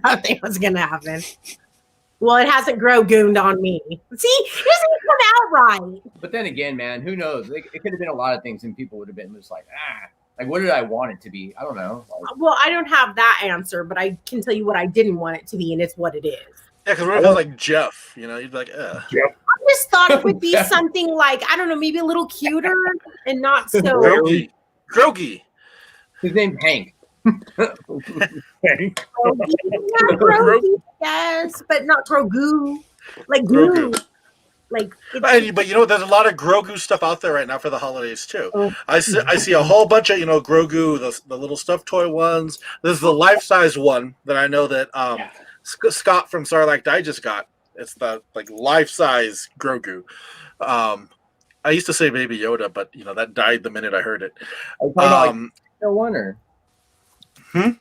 something was going to happen. Well, it hasn't Grogu'd on me. See, it doesn't come out right. But then again, man, who knows? It could have been a lot of things, and people would have been just like, like what did I want it to be? I don't know. Like, Well, I don't have that answer, but I can tell you what I didn't want it to be, and it's what it is. Yeah, because what if it was like Jeff? You'd be like, ugh. I just thought it would be something like, I don't know, maybe a little cuter and not so. Grogu. his name's Hank. Hank. Yeah, Grogu, yes, but not Grogu. Like glue. Grogu. Like, But there's a lot of Grogu stuff out there right now for the holidays too. Oh. I see a whole bunch of Grogu, the little stuffed toy ones. There's the life-size one that I know that Scott from Sarlacc Digest got. It's the like life-size Grogu. I used to say Baby Yoda, but that died the minute I heard it. Are you talking about like, the one or? Hmm?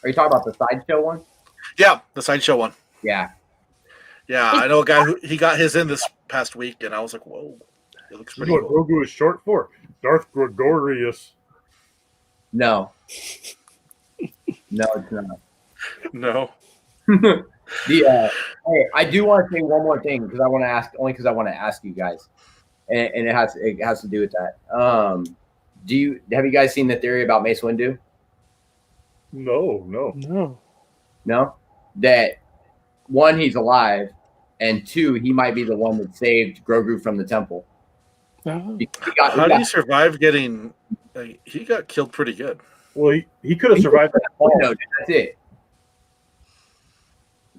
Are you talking about the sideshow one? Yeah, the sideshow one. Yeah. Yeah, I know a guy who he got his in this past week, and I was like, whoa, it looks You pretty know what cool. Grogu is short for? Darth Gregorius. No. No, it's not. No. Hey, I do want to say one more thing because I want to ask you guys, and it has to do with that. Have you guys seen the theory about Mace Windu? No. No, that one, he's alive, and two, he might be the one that saved Grogu from the temple. Oh. How do you survive getting? He got killed pretty good. Well, he could have survived that fall. No, that's it.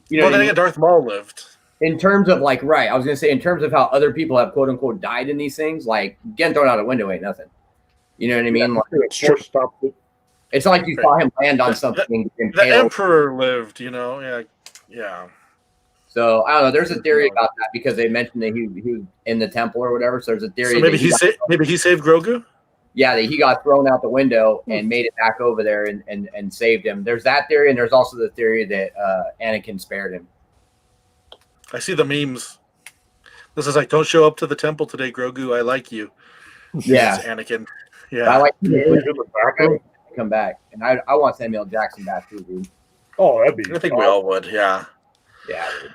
You know, Well, then again, Darth Maul lived. in terms of like, right? I was gonna say, in terms of how other people have quote unquote died in these things, like getting thrown out a window ain't nothing. You know what I mean? Like, Stopped it. it's like you saw him land on something. The Emperor lived, you know. Yeah. So I don't know. There's a theory about that because they mentioned that he was in the temple or whatever. So there's a theory. So maybe he saved Grogu. Yeah, that he got thrown out the window and made it back over there and saved him. There's that theory, and there's also the theory that Anakin spared him. I see the memes. This is like, don't show up to the temple today, Grogu. I like you. Yeah, It's Anakin. I Yeah. like He's in the back room. come back, and I want Samuel Jackson back too, dude. Oh, that'd be. I think we all would. Yeah. Yeah. Dude.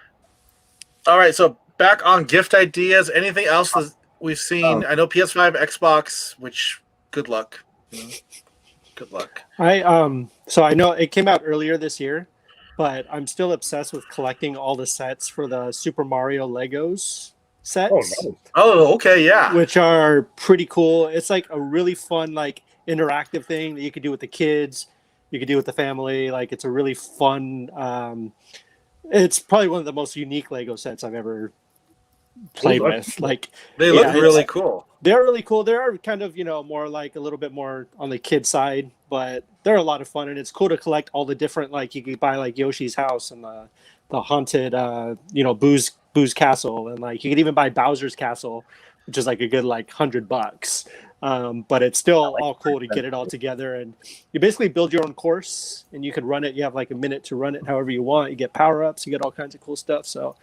All right. So back on gift ideas. Anything else that we've seen? I know PS5, Xbox. Which good luck. You know? Good luck. So I know it came out earlier this year, but I'm still obsessed with collecting all the sets for the Super Mario Legos sets. Oh, nice. Oh, okay. Yeah. Which are pretty cool. It's like a really fun, like interactive thing that you could do with the kids, you could do with the family. Like it's a really fun. It's probably one of the most unique Lego sets I've ever played with. Like They look really cool. they're really cool. They're kind of more like a little bit more on the kid side, but they're a lot of fun, and it's cool to collect all the different. Like you could buy like Yoshi's house and the haunted Boo's castle, and like you could even buy Bowser's castle, which is like a good like $100. But it's still all cool to get it all together, and you basically build your own course, and you can run it. You have like a minute to run it however you want. You get power ups, you get all kinds of cool stuff. So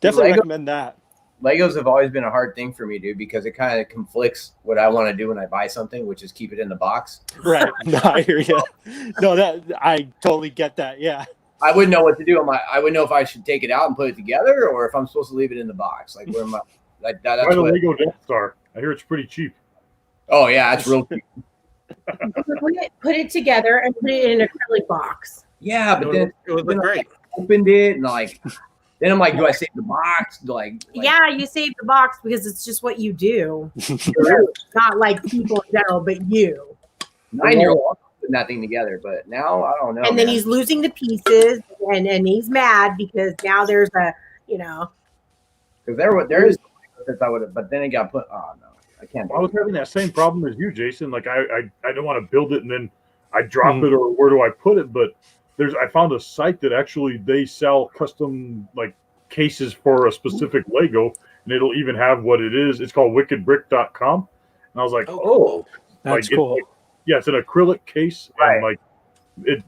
definitely recommend that. Legos have always been a hard thing for me, dude, because it kind of conflicts what I want to do when I buy something, which is keep it in the box. Right. No, I hear you. No, that I totally get that. Yeah. I wouldn't know what to do. I wouldn't know if I should take it out and put it together, or if I'm supposed to leave it in the box. Like where am I? Like that. That's Why the what, Lego Death Star? I hear it's pretty cheap. oh yeah, that's real cheap. Put it together and put it in an acrylic box. Yeah, but then It would look great. I opened it and like, then I'm like, do I save the box? Like Yeah, you save the box because it's just what you do. Not like people in general, but you. 9-year-old putting that thing together, but now I don't know. And then man. he's losing the pieces, and he's mad because now there's because there is since I would have, but then it got put. Oh no, I can't. I was having that same problem as you, Jason. Like I don't want to build it and then I drop it, or where do I put it? But I found a site that actually they sell custom like cases for a specific Lego, and it'll even have what it is. It's called wickedbrick.com. And I was like, Oh, That's like, cool. it's an acrylic case, Right. and like it's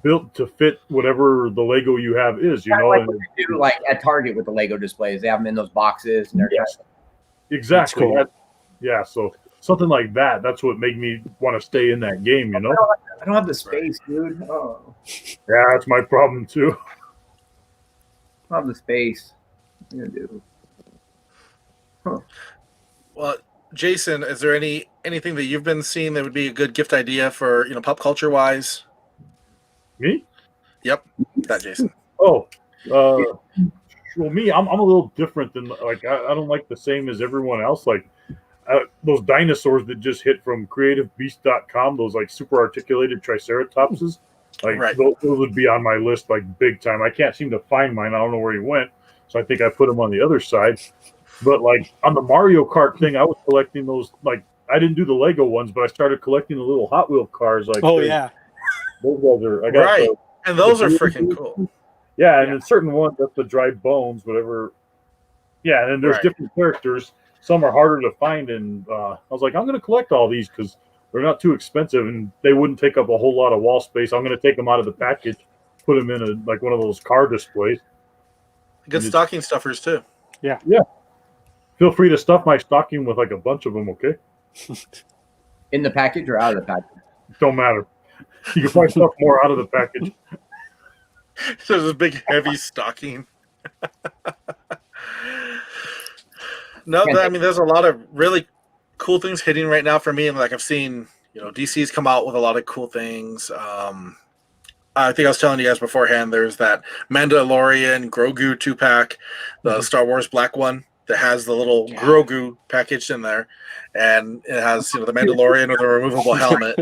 built to fit whatever the Lego you have is, you know. Like And what they do, like at Target with the Lego displays, they have them in those boxes, and they're Yes. Exactly. That's cool. Yeah. So something like that. That's what made me want to stay in that game. You know. I don't have the space, dude. Oh, Yeah, that's my problem too. I don't have the space. What am I gonna do? well, Jason, is there anything that you've been seeing that would be a good gift idea for pop culture wise? Me? Yep, that Jason. Oh, well, me, I'm a little different than like I don't like the same as everyone else. Like those dinosaurs that just hit from CreativeBeast.com, those like super articulated triceratopses, like Right. those would be on my list like big time. I can't seem to find mine. I don't know where he went, so I think I put him on the other side. But like on the Mario Kart thing, I was collecting those. Like I didn't do the Lego ones, but I started collecting the little Hot Wheel cars. Like Oh yeah. those guys are. I got Right. the- And those are freaking cool. Yeah, and in certain ones, that's the dry bones, whatever. Yeah, and then there's Right. different characters. Some are harder to find, and I was like, I'm going to collect all these because they're not too expensive, and they wouldn't take up a whole lot of wall space. I'm going to take them out of the package, put them in like one of those car displays. Good stocking stuffers too. Feel free to stuff my stocking with like a bunch of them, okay? In the package or out of the package? Don't matter. You can probably stuff more out of the package. There's a big heavy stocking. No, I mean, there's a lot of really cool things hitting right now for me, and like I've seen, DC's come out with a lot of cool things. I think I was telling you guys beforehand, there's that Mandalorian Grogu 2-pack, the Star Wars black one that has the little Grogu packaged in there. And it has, the Mandalorian with a removable helmet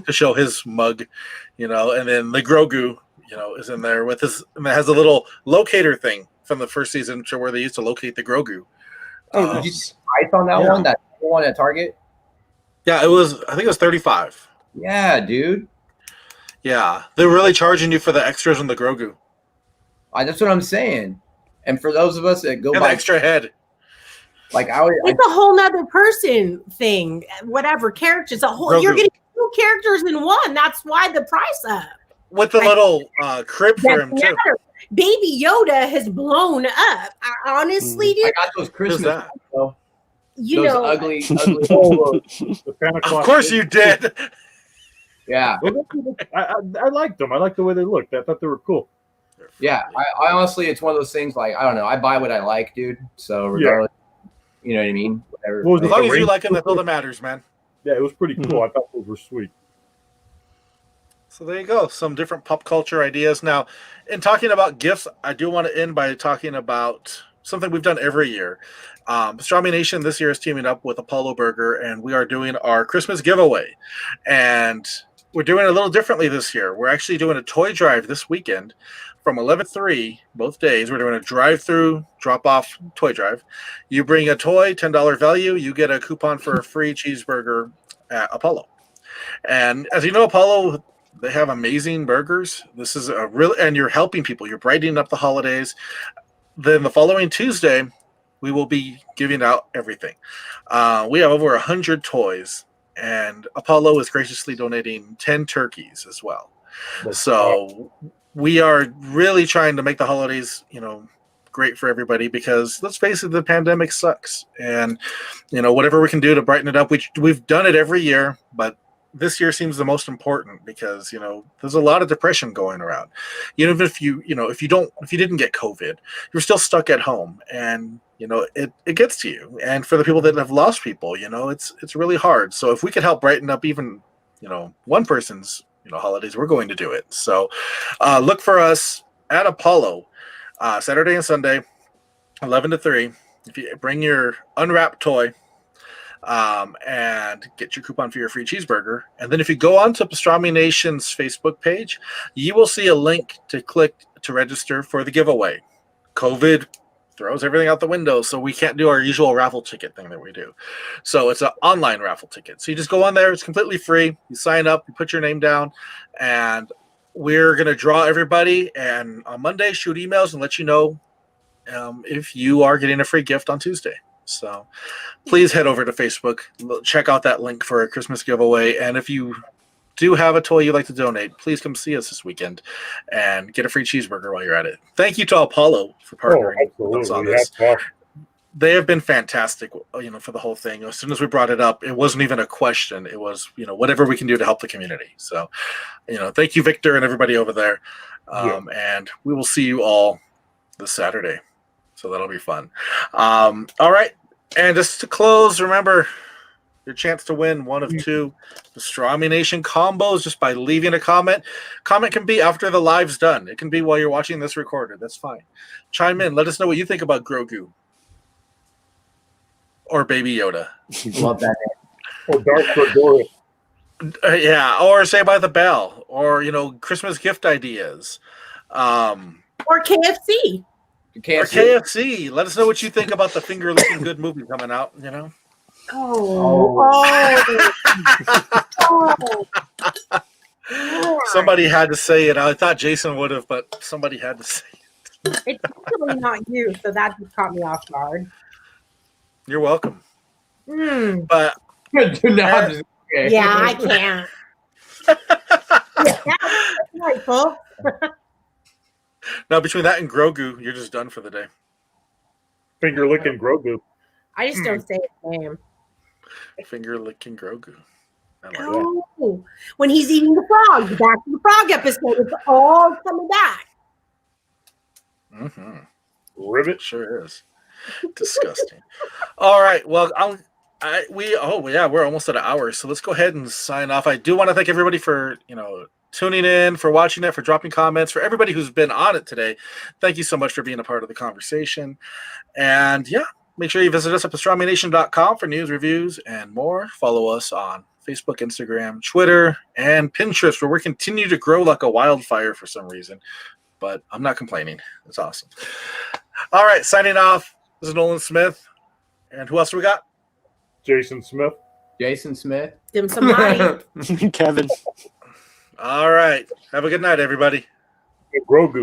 to show his mug, and then the Grogu, is in there with his, and it has a little locator thing from the first season to where they used to locate the Grogu. Did you see the price on that one? That one at Target? Yeah, I think it was 35. Yeah, dude. Yeah, they're really charging you for the extras on the Grogu. That's what I'm saying. And for those of us that go and by the extra head, like it's a whole nother person thing. Whatever characters, you're getting 2 characters in one. That's why the price up. With the little crib for him too. Baby Yoda has blown up. Honestly, dude. I got those Christmas. Those ugly. Of course you did. Yeah, I liked them. I liked the way they looked. I thought they were cool. Yeah, I honestly, it's one of those things. Like, I don't know. I buy what I like, dude. So regardless, you know what I mean. Whatever. As long as you like them, that's all that matters, man. Yeah, it was pretty cool. I thought those were sweet. So there you go. Some different pop culture ideas. Now, in talking about gifts, I do want to end by talking about something we've done every year. Pastrami Nation this year is teaming up with Apollo Burger, and we are doing our Christmas giveaway. And we're doing it a little differently this year. We're actually doing a toy drive this weekend from 11 to 3, both days. We're doing a drive-through, drop-off toy drive. You bring a toy, $10 value, you get a coupon for a free cheeseburger at Apollo. And as you know, Apollo, they have amazing burgers. This is and you're helping people. You're brightening up the holidays. Then the following Tuesday, we will be giving out everything. We have over 100 toys, and Apollo is graciously donating 10 turkeys as well. So we are really trying to make the holidays, great for everybody, because let's face it, the pandemic sucks. And, whatever we can do to brighten it up, we've done it every year, but this year seems the most important because, there's a lot of depression going around. Even if you didn't get COVID, you're still stuck at home, and, it gets to you. And for the people that have lost people, it's really hard. So if we could help brighten up even, one person's, holidays, we're going to do it. So look for us at Apollo Saturday and Sunday, 11 to 3. If you bring your unwrapped toy, and get your coupon for your free cheeseburger. And then if you go on to Pastrami Nation's Facebook page, you will see a link to click to register for the giveaway. COVID throws everything out the window, so we can't do our usual raffle ticket thing that we do. So it's an online raffle ticket. So you just go on there. It's completely free. You sign up, you put your name down, and we're going to draw everybody. And on Monday, shoot emails and let you know if you are getting a free gift on Tuesday. So please head over to Facebook, check out that link for a Christmas giveaway. And if you do have a toy you'd like to donate, please come see us this weekend and get a free cheeseburger while you're at it. Thank you to Apollo for partnering with us on this. They have been fantastic, for the whole thing. As soon as we brought it up, it wasn't even a question. It was, whatever we can do to help the community. So, thank you, Victor, and everybody over there. And we will see you all this Saturday. So that'll be fun. All right. And just to close, remember your chance to win one of 2 Pastrami Nation combos just by leaving a comment. Comment can be after the live's done. It can be while you're watching this recorded. That's fine. Chime in. Let us know what you think about Grogu or Baby Yoda. Love that. Or Dark Gregorius. Yeah. Or Say by the Bell, or, Christmas gift ideas. Or KFC. Or KFC. Let us know what you think about the Finger Looking Good movie coming out, Somebody had to say it. I thought Jason would have, but somebody had to say it. It's definitely not you, so that just caught me off guard. You're welcome. But yeah, I can't. Delightful. Now, between that and Grogu, you're just done for the day. Finger licking Grogu. I just don't say his name. Finger licking Grogu. I like that. When he's eating the frog, back to the frog episode. It's all coming back. Mm-hmm. Ribbit sure is. Disgusting. All right. Well, we're almost at an hour, so let's go ahead and sign off. I do want to thank everybody for tuning in, for watching it, for dropping comments, for everybody who's been on it today. Thank you so much for being a part of the conversation. And yeah, make sure you visit us at pastramination.com for news, reviews, and more. Follow us on Facebook, Instagram, Twitter, and Pinterest, where we continue to grow like a wildfire for some reason. But I'm not complaining. It's awesome. All right, signing off. This is Nolan Smith. And who else do we got? Jason Smith. Jason Smith. Dim sum Mari. Kevin. All right. Have a good night, everybody. Grogu.